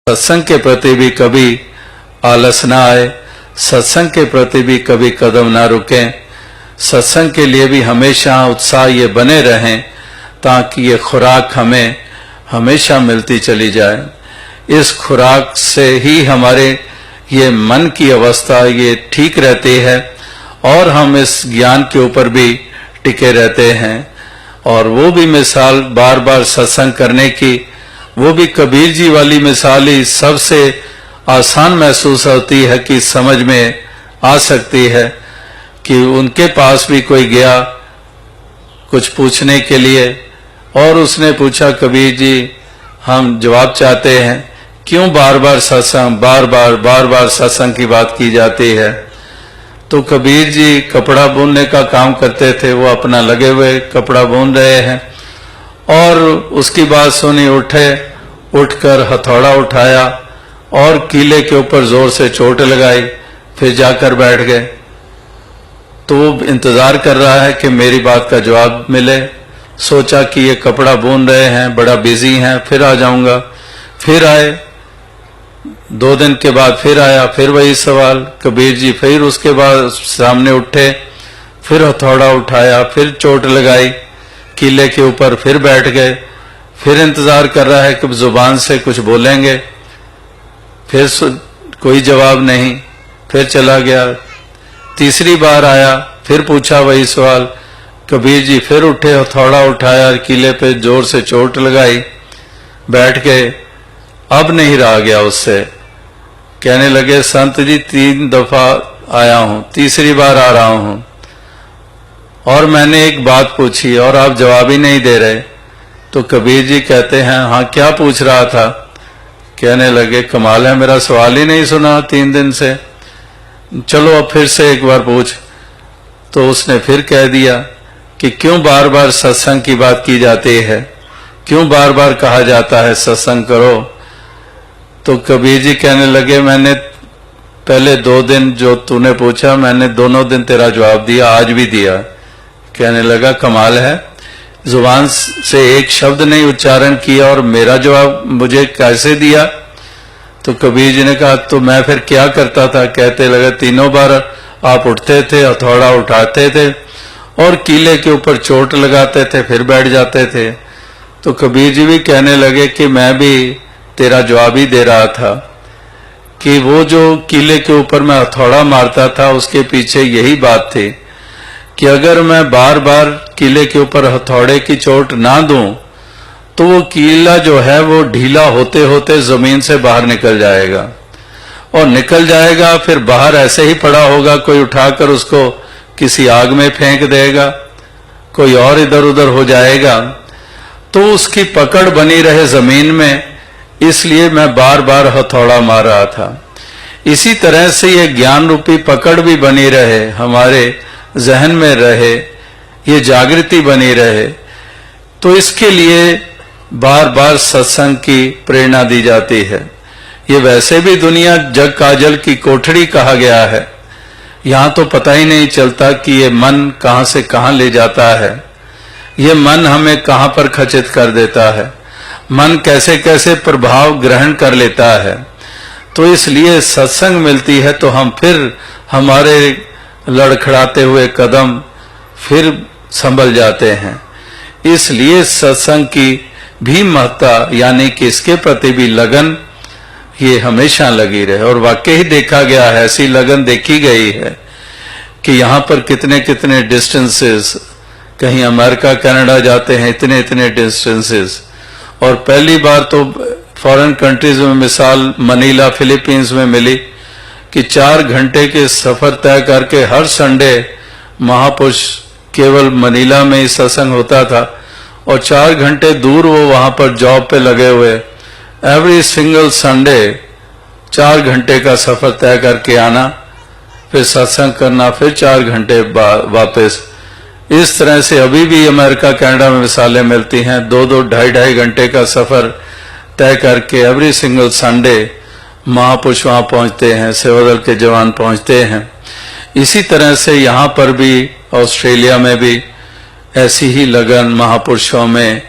सत्संग के प्रति भी कभी आलस ना आए, सत्संग के प्रति भी कभी कदम ना रुकें, सत्संग के लिए भी हमेशा उत्साह ये बने रहें ताकि ये खुराक हमें हमेशा मिलती चली जाए। इस खुराक से ही हमारे ये मन की अवस्था ये ठीक रहती है और हम इस ज्ञान के ऊपर भी टिके रहते हैं। और वो भी मिसाल बार बार सत्संग करने की, वो भी कबीर जी वाली मिसाल ही सबसे आसान महसूस होती है कि समझ में आ सकती है कि उनके पास भी कोई गया कुछ पूछने के लिए और उसने पूछा, कबीर जी हम जवाब चाहते हैं, क्यों बार बार सत्संग बार बार सत्संग की बात की जाती है। तो कबीर जी कपड़ा बुनने का काम करते थे, वो अपना लगे हुए कपड़ा बुन रहे हैं और उसकी बात सुनी, उठकर हथौड़ा उठाया और कीले के ऊपर जोर से चोट लगाई, फिर जाकर बैठ गए। तो वो इंतजार कर रहा है कि मेरी बात का जवाब मिले। सोचा कि ये कपड़ा बुन रहे हैं, बड़ा बिजी हैं, फिर आ जाऊंगा। फिर आए, 2 दिन के बाद फिर आया, फिर वही सवाल। कबीर जी फिर उसके बाद सामने उठे, फिर हथौड़ा उठाया, फिर चोट लगाई कीले के ऊपर, फिर बैठ गए। फिर इंतजार कर रहा है कि जुबान से कुछ बोलेंगे, फिर कोई जवाब नहीं, फिर चला गया। तीसरी बार आया, फिर पूछा वही सवाल। कबीर जी फिर उठे, हथौड़ा उठाया, कीले पे जोर से चोट लगाई, बैठ गए। अब नहीं रहा गया उससे। कहने लगे, संत जी 3 दफा आया हूं, तीसरी बार आ रहा हूं और मैंने एक बात पूछी और आप जवाब ही नहीं दे रहे। तो कबीर जी कहते हैं, हाँ क्या पूछ रहा था। कहने लगे, कमाल है, मेरा सवाल ही नहीं सुना 3 दिन से, चलो अब फिर से एक बार पूछ। तो उसने फिर कह दिया कि क्यों बार बार सत्संग की बात की जाती है, क्यों बार बार कहा जाता है सत्संग करो। तो कबीर जी कहने लगे, मैंने पहले 2 दिन जो तूने पूछा, मैंने दोनों दिन तेरा जवाब दिया, आज भी दिया। कहने लगा, कमाल है, जुबान से एक शब्द नहीं उच्चारण किया और मेरा जवाब मुझे कैसे दिया। तो कबीर जी ने कहा, तो मैं फिर क्या करता था। कहते लगे, 3 बार आप उठते थे, हथौड़ा उठाते थे और कीले के ऊपर चोट लगाते थे, फिर बैठ जाते थे। तो कबीर जी भी कहने लगे कि मैं भी तेरा जवाब ही दे रहा था कि वो जो कीले के ऊपर मैं हथौड़ा मारता था उसके पीछे यही बात थी कि अगर मैं बार बार कीले के ऊपर हथौड़े की चोट ना दूं तो वो कीला जो है वो ढीला होते होते जमीन से बाहर निकल जाएगा और निकल जाएगा, फिर बाहर ऐसे ही पड़ा होगा, कोई उठाकर उसको किसी आग में फेंक देगा, कोई और इधर उधर हो जाएगा। तो उसकी पकड़ बनी रहे जमीन में, इसलिए मैं बार बार हथौड़ा मार रहा था। इसी तरह से ये ज्ञान रूपी पकड़ भी बनी रहे, हमारे जहन में रहे, ये जागृति बनी रहे। तो इसके लिए बार बार सत्संग की प्रेरणा दी जाती है। ये वैसे भी दुनिया जग काजल की कोठरी कहा गया है। यहाँ तो पता ही नहीं चलता कि ये मन कहाँ से कहाँ ले जाता है, ये मन हमें कहाँ पर खचित कर देता है, मन कैसे कैसे प्रभाव ग्रहण कर लेता है। तो इसलिए सत्संग मिलती है तो हम फिर हमारे लड़खड़ाते हुए कदम फिर संभल जाते हैं। इसलिए सत्संग की भी महत्ता यानी कि इसके प्रति भी लगन ये हमेशा लगी रहे। और वाकई ही देखा गया है, ऐसी लगन देखी गई है कि यहाँ पर कितने कितने डिस्टेंसेस, कहीं अमेरिका कनाडा जाते हैं, इतने इतने डिस्टेंसेस। और पहली बार तो फॉरेन कंट्रीज में मिसाल मनीला फिलीपींस में मिली कि 4 घंटे के सफर तय करके हर संडे महापुरुष केवल मनीला में ही सत्संग होता था और 4 घंटे दूर वो वहां पर जॉब पे लगे हुए, एवरी सिंगल संडे 4 घंटे का सफर तय करके आना, फिर सत्संग करना, फिर 4 घंटे वापस। इस तरह से अभी भी अमेरिका कनाडा में मिसालें मिलती हैं, 2-2, 2.5 घंटे का सफर तय करके एवरी सिंगल संडे महापुरुष वहां पहुंचते हैं, सेवादल के जवान पहुंचते हैं। इसी तरह से यहाँ पर भी ऑस्ट्रेलिया में भी ऐसी ही लगन महापुरुषों में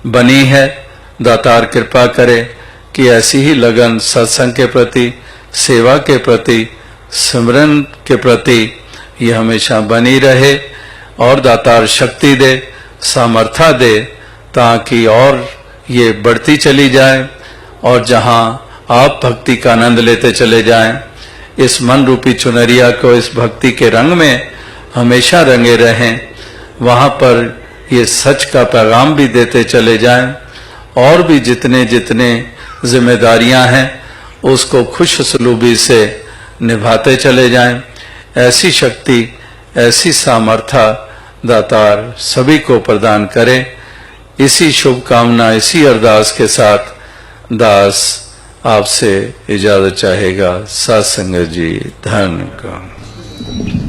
बनी है। दातार कृपा करे कि ऐसी ही लगन सत्संग के प्रति, सेवा के प्रति, सिमरन के प्रति ये हमेशा बनी रहे और दातार शक्ति दे, सामर्थ्य दे, ताकि और ये बढ़ती चली जाए और जहां आप भक्ति का आनंद लेते चले जाएं, इस मन रूपी चुनरिया को इस भक्ति के रंग में हमेशा रंगे रहें, वहां पर ये सच का पैगाम भी देते चले जाएं और भी जितने जितने जिम्मेदारियां हैं उसको खुश सलूबी से निभाते चले जाएं। ऐसी शक्ति, ऐसी सामर्थ्य दातार सभी को प्रदान करें। इसी शुभकामना, इसी अरदास के साथ दास आपसे इजाजत चाहेगा। साथ संगत जी, धन्य का।